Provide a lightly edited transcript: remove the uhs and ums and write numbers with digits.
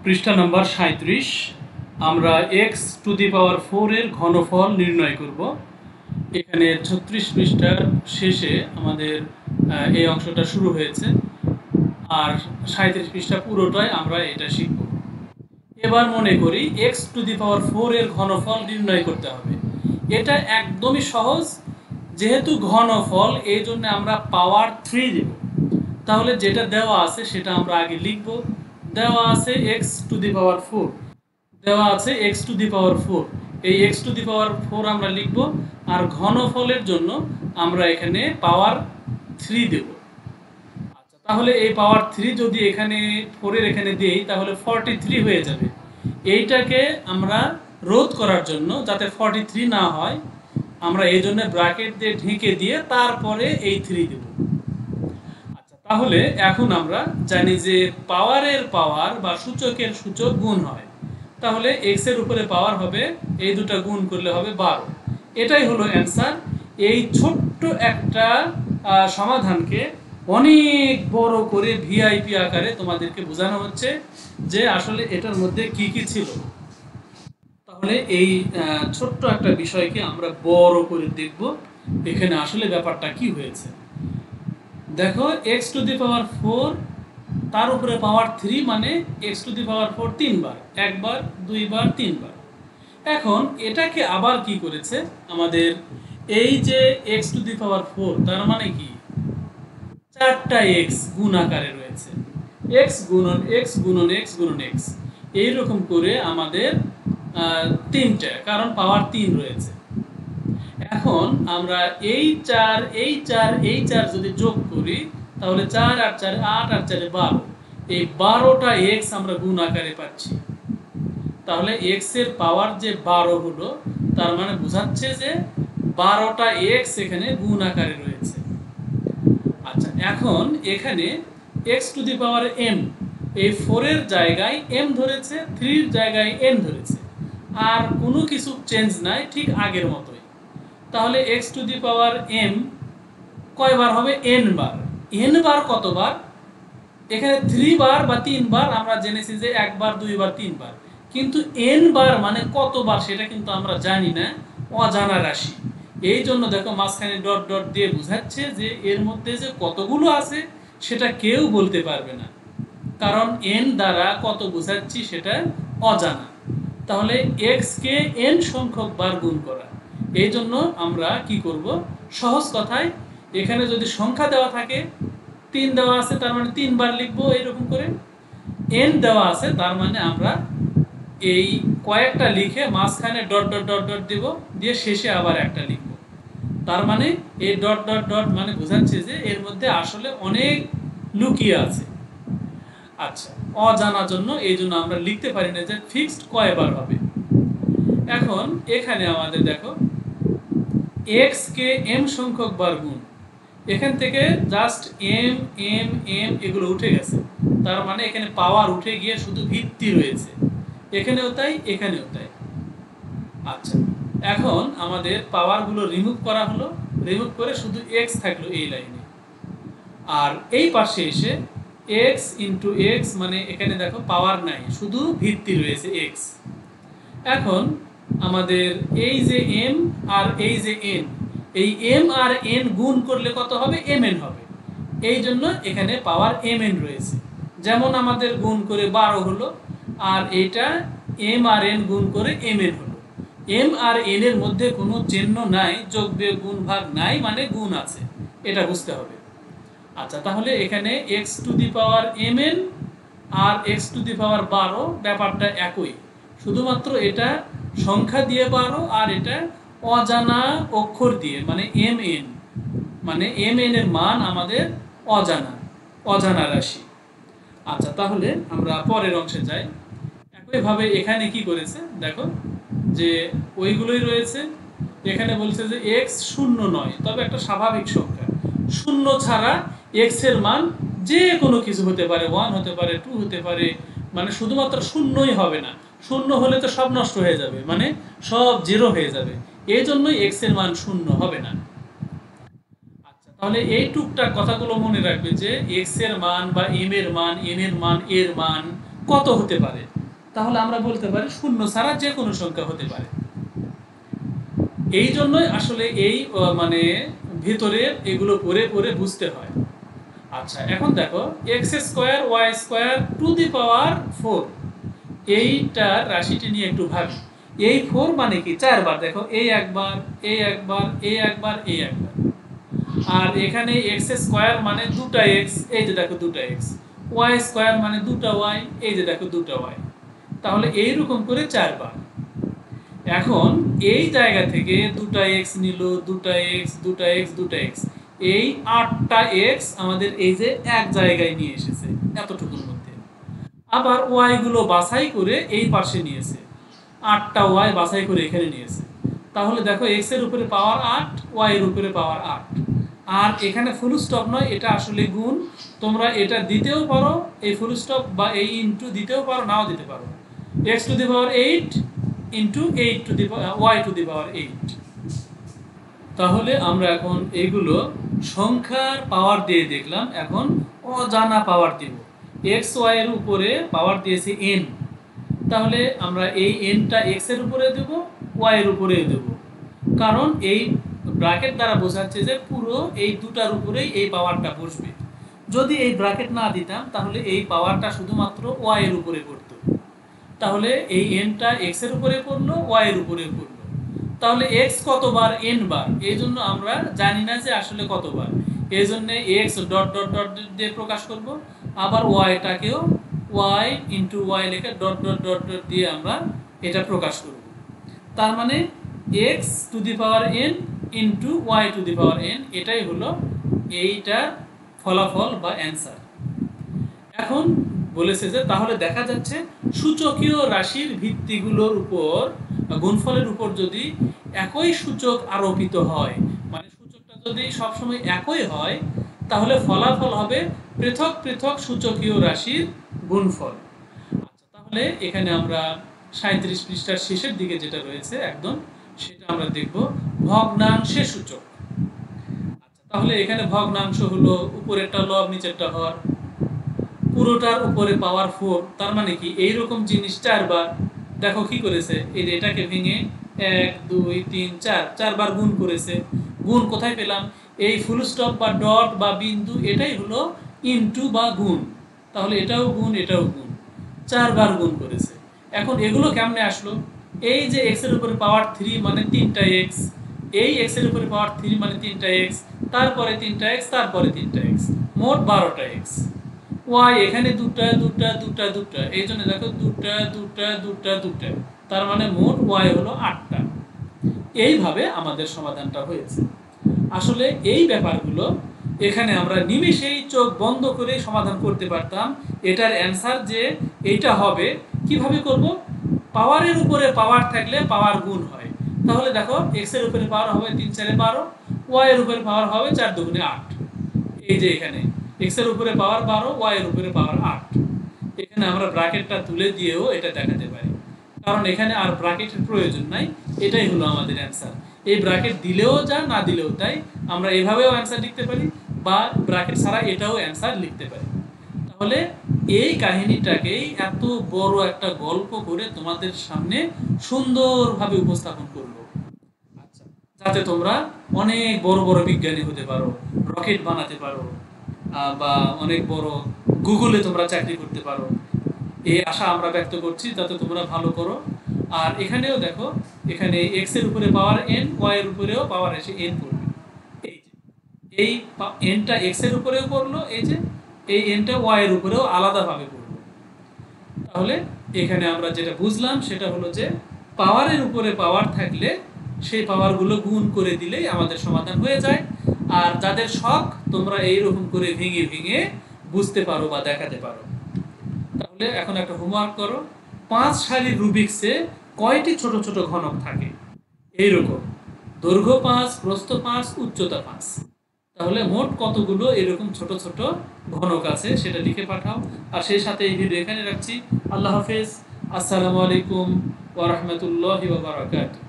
পৃষ্ঠা নাম্বার 37 আমরা x to the power 4 এর ঘনফল নির্ণয় করব। এখানে 36 পৃষ্ঠার শেষে আমাদের এই অংশটা শুরু হয়েছে, আর 37 পৃষ্ঠা পুরোটাই আমরা এটা শিখব। এবার মনে করি x টু দি পাওয়ার 4 এর ঘনফল নির্ণয় করতে হবে। এটা একদমই সহজ, যেহেতু ঘনফল এই জন্য আমরা পাওয়ার 3 দেব। তাহলে যেটা দেওয়া আছে সেটা আমরা আগে লিখব। দেওয়া আছে x টু দি পাওয়ার 4, দেওয়া আছে x টু দি পাওয়ার 4। এই x টু দি পাওয়ার 4 আমরা লিখব, আর ঘনফলের জন্য আমরা এখানে পাওয়ার 3 দেব। আচ্ছা, তাহলে এই পাওয়ার 3 যদি এখানে 4 এর এখানে দেই তাহলে 43 হয়ে যাবে। এইটাকে আমরা রোধ করার জন্য, যাতে 43 না হয়, আমরা এই জন্য ব্র্যাকেট দিয়ে ঢেকে দিয়ে তারপরে এই 3 দেব। তাহলে এখন আমরা জানি যে পাওয়ারের পাওয়ার বা সূচকের সূচক গুণ হয়। তাহলে x এর উপরে পাওয়ার হবে, এই দুটো গুণ করলে হবে 12। এটাই হলো অ্যান্সার। এই ছোট্ট একটা সমাধানকে অনেক বড় করে ভিআইপি আকারে তোমাদেরকে বোঝানো হচ্ছে যে আসলে এটার মধ্যে কি কি ছিল। তাহলে এই ছোট্ট একটা বিষয়কে আমরা বড় করে দেখব, এখানে আসলে ব্যাপারটা কি হয়েছে। দেখো, x টু দি পাওয়ার 4 তার উপরে পাওয়ার 3 মানে x টু দি পাওয়ার 4 তিনবার, একবার, দুইবার, তিনবার। এখন এটাকে আবার কি করেছে আমাদের, এই যে x টু দি পাওয়ার 4 তার মানে কি চারটা x গুণ আকারে রয়েছে, x গুণন x গুণন x গুণন x, এইরকম করে আমাদের তিনটা, কারণ পাওয়ার 3 রয়েছে। এখন আমরা এই 4 এই 4 এই 4 যদি যোগ করি তাহলে 4 আর 4 8 আর 4 12, এই 12টা x আমরা গুণ আকারে পাচ্ছি। তাহলে x এর পাওয়ার যে 12 হলো, তার মানে বোঝাচ্ছে যে 12টা x এখানে গুণ আকারে রয়েছে। আচ্ছা, এখন এখানে x to the power m, এই 4 এর জায়গায় m ধরেছে, 3 এর জায়গায় n ধরেছে, আর কোনো কিছু চেঞ্জ নাই, ঠিক আগের মতোই। তাহলে x to the power m কয়বার হবে? n বার। n বার কতবার? এখানে 3 বার বা 3 বার আমরা জেনেছি যে একবার, দুইবার, তিনবার, কিন্তু n বার মানে কতবার সেটা কিন্তু আমরা জানি না, অজানা রাশি। এই জন্য দেখো মাঝখানে ডট ডট দিয়ে বোঝাচ্ছে যে এর মধ্যে যে কতগুলো আছে সেটা কেউ বলতে পারবে না, কারণ n দ্বারা কত বোঝাচ্ছি সেটা অজানা। তাহলে x কে n সংখ্যক বার গুণ করা, এই জন্য আমরা কি করব, সহজ কথায় এখানে যদি সংখ্যা দেওয়া থাকে, 3 দেওয়া আছে তার মানে 3 বার লিখবো এইরকম করে, n দেওয়া আছে তার মানে আমরা এই কয়েকটা লিখে মাঝখানে ডট ডট ডট ডট দিব, দিয়ে শেষে আবার একটা লিখব। তার মানে এই ডট ডট ডট মানে বোঝাচ্ছে যে এর মধ্যে আসলে অনেক লুকিয়ে আছে। আচ্ছা, অজানা জন্য এই জন্য আমরা লিখতে পারি না যে ফিক্সড কয়বার হবে। এখন এখানে আমাদের দেখো x কে m সংখ্যক বার গুণ, এখান থেকে জাস্ট m m m এগুলো উঠে গেছে, তার মানে এখানে পাওয়ার উঠে গিয়ে শুধু ভিত্তি রয়েছে, এখানেও তাই, এখানেও তাই। আচ্ছা, এখন আমাদের পাওয়ারগুলো রিমুভ করা হলো, রিমুভ করে শুধু x থাকলো এই লাইনে, আর এই পাশে এসে x ইন্টু x মানে এখানে দেখো পাওয়ার নাই, শুধু ভিত্তি রয়েছে x। এখন আমাদের এই যে m আর এই যে n, এই m আর n গুণ করলে কত হবে? mn হবে। এই জন্য এখানে পাওয়ার mn রয়েছে, যেমন আমাদের গুণ করে 12 হলো, আর এটা m আর n গুণ করে mn হলো। m আর n এর মধ্যে কোনো চিহ্ন নাই, যোগ বিয়োগ গুণ ভাগ নাই, মানে গুণ আছে, এটা বুঝতে হবে। আচ্ছা, তাহলে এখানে x to the power mn আর x টু দি পাওয়ার 12 ব্যাপারটা একই, শুধুমাত্র এটা সংখ্যা দিয়ে 12 আর এটা অজানা অক্ষর দিয়ে, মানে mn, মানে mn এর মান আমাদের অজানা, অজানা রাশি। আচ্ছা, তাহলে আমরা পরের অংশে যাই। একইভাবে এখানে কি করেছে দেখো, যে ওইগুলোই রয়েছে। এখানে বলছে যে x শূন্য নয়, তবে একটা স্বাভাবিক সংখ্যা, শূন্য ছাড়া x এর মান যে কোনো কিছু হতে পারে, 1 হতে পারে, 2 হতে পারে, মানে শুধুমাত্র শূন্যই হবে না। শূন্য হলে তো সব নষ্ট হয়ে যাবে, মানে সব জিরো হয়ে যাবে, এই জন্যই x এর মান শূন্য হবে না। আচ্ছা, তাহলে এই টুকটাক কথাগুলো মনে রাখবে যে x এর মান বা m এর মান, n এর মান, এর মান, কত হতে পারে, তাহলে আমরা বলতে পারি শূন্য ছাড়া যে কোনো সংখ্যা হতে পারে। এই জন্যই আসলে এই মানে ভেতরের এগুলো পড়ে পড়ে বুঝতে হয়। আচ্ছা, এখন দেখো x square y square to the power 4, এইটার রাশিটি নিয়ে একটু ভাবি। এই 4 মানে কি 4 বার, দেখো এই একবার, এই একবার, এই একবার, এই একবার। আর এখানে এক্স স্কোয়ার মানে দুটা এক্স, এই যে দেখো দুটা এক্স। ওয়াই স্কোয়ার মানে দুটা ওয়াই, এই যে দেখো দুটা ওয়াই। তাহলে এইরকম করে 4 বার। এখন এই জায়গা থেকে দুটা এক্স নিল, দুটা এক্স, দুটা এক্স, দুটা এক্স, এই 8টা এক্স আমাদের এই যে এক জায়গায় নিয়ে এসেছে এতটুকুর মধ্যে। আবার ওয়াই গুলো বাছাই করে এই পাশে নিয়েছে, 8টা ওয়াই বাছাই করে এখানে নিয়েছে। তাহলে দেখো এক্স এর উপরে পাওয়ার 8, ওয়াই এর উপরে পাওয়ার 8। আর এখানে ফুল স্টপ নয়, এটা আসলে গুণ। তোমরা এটা দিতেও পারো, এই ফুল স্টপ বা এই ইনটু দিতেও পারো, নাও দিতে পারো। X to the power 8 into 8 to the y to the power 8। তাহলে আমরা এখন এগুলো সংখ্যার পাওয়ার দিয়ে দেখলাম, এখন অজানা পাওয়ার দিব। এক্স ওয়াই এর উপরে পাওয়ার দিয়েছি এন, তাহলে আমরা এই এনটা এক্স এর উপরে দেব, ওয়াই এর উপরে দেব, কারণ এই ব্র্যাকেট দ্বারা বোঝাচ্ছে যে পুরো এই দুটার উপরেই এই পাওয়ারটা বসবে। যদি এই ব্র্যাকেট না দিতাম তাহলে এই পাওয়ারটা শুধুমাত্র ওয়াই এর উপরে পড়তো, তাহলে এই এনটা এক্স এর উপরে পড়লো, ওয়াই এর উপরে পড়লো। তাহলে এক্স কতবার, এন বার, এই জন্য আমরা জানি না যে আসলে কতবার, এই জন্য এক্স ডট ডট ডট দিয়ে প্রকাশ করব। আবার ওয়াইটাকেও ওয়াই ইন্টু ওয়াই লিখে ডট ডট ডট ডট দিয়ে আমরা এটা প্রকাশ করব। তার মানে X to the power N into Y to the power N, এটাই হলো এইটার ফলাফল বা অ্যান্সার। এখন বলেছে যে তাহলে দেখা যাচ্ছে সূচকীয় রাশির ভিত্তিগুলোর উপর, গুণফলের উপর যদি একই সূচক আরোপিত হয়, মানে সূচকটা যদি সবসময় একই হয়, তাহলে ফলাফল হবে পৃথক পৃথক সূচকীয় রাশির গুণফল। আচ্ছা, তাহলে এখানে আমরা 37 পৃষ্ঠার শেষের দিকে যেটা রয়েছে একদম, সেটা আমরা দেখব ভগ্নাংশের সূচক। আচ্ছা, তাহলে এখানে ভগ্নাংশ হলো উপরেরটা লব নিচেরটা হর, পুরোটার উপরে পাওয়ার 4, তার মানে কি এইরকম জিনিস 4 বার। দেখো কি করেছে, এই যে এটাকে ভেঙে 1 2 3 4 4 বার গুণ করেছে। গুণ কোথায় পেলাম, এই ফুল স্টপ বা ডট বা বিন্দু, এটাই হলো ইনটু বা গুণ। তাহলে এটাও গুণ, এটাও গুণ, 4 বার গুণ করেছে। এখন এগুলো কেমনে আসলো, এই যে এক্স এর উপরে পাওয়ার 3 মানে 3টা এক্স, এই এক্স এর উপরে পাওয়ার 3 মানে 3টা এক্স, তারপরে 3টা এক্স, তারপরে 3টা এক্স, মোট 12টা এক্স। ওয়াই এখানে দুটা দুটা দুটা দুটা, এই জন্য দেখো দুটা দুটা দুটা দুটা, তার মানে মোট ওয়াই হলো 8টা। এইভাবে আমাদের সমাধানটা হয়েছে। আসলে এই ব্যাপারগুলো এখানে আমরা নিমেষেই চোখ বন্ধ করে সমাধান করতে পারতাম। এটার অ্যান্সার যে এইটা হবে, কিভাবে করব, পাওয়ারের উপরে পাওয়ার থাকলে পাওয়ার গুণ হয়। তাহলে দেখো এক্স এর উপরে পাওয়ার হবে 3 4 12, ওয়াই এর উপরে পাওয়ার হবে 4 2 8। এই যে এখানে এক্স এর উপরে পাওয়ার 12, ওয়াই এর উপরে পাওয়ার 8। এখানে আমরা ব্র্যাকেটটা তুলে দিয়েও এটা দেখাতে পারি, কারণ এখানে আর ব্র্যাকেটের প্রয়োজন নাই। এটাই হলো আমাদের অ্যান্সার। এই ব্র্যাকেট দিলেও যা, না দিলেও তাই, আমরা এভাবেও অ্যান্সার লিখতে পারি, বা ব্র্যাকেট ছাড়া এটাও অ্যান্সার লিখতে পারি। তাহলে এই কাহিনীটাকেই এত বড় একটা গল্প করে তোমাদের সামনে সুন্দরভাবে উপস্থাপন করলো, আচ্ছা, যাতে তোমরা অনেক বড় বড় বিজ্ঞানী হতে পারো, রকেট বানাতে পারো, বা অনেক বড় গুগলে তোমরা চাকরি করতে পারো। এই আশা আমরা ব্যক্ত করছি, যাতে তোমরা ভালো করো। আর এখানেও দেখো, এখানে এক্স এর উপরে পাওয়ার এন, ওয়াই এর উপরেও পাওয়ার এসে এন পড়বে। এই যে এই এনটা এক্স এর উপরেও পড়লো, এই যে এই এনটা ওয়াই এর উপরেও আলাদাভাবে পড়লো। তাহলে এখানে আমরা যেটা বুঝলাম সেটা হলো যে পাওয়ারের উপরে পাওয়ার থাকলে সেই পাওয়ারগুলো গুণ করে দিলেই আমাদের সমাধান হয়ে যায়। আর যাদের শখ, তোমরা এইরকম করে ভেঙে ভেঙে বুঝতে পারো বা দেখাতে পারো। তাহলে এখন একটা হোমওয়ার্ক করো, 5 সারির রুবিক্সে কয়টি ছোট ছোট ঘনক থাকে, এইরকম দৈর্ঘ্য 5, প্রস্থ 5, উচ্চতা 5। তাহলে মোট কতগুলো এরকম ছোট ছোট ঘনক আছে সেটা লিখে পাঠাও। আর সেই সাথে এই ভিডিও এখানে রাখছি। আল্লাহ হাফেজ, আসসালামু আলাইকুম ওয়া রাহমাতুল্লাহি ওয়া বারাকাতুহু।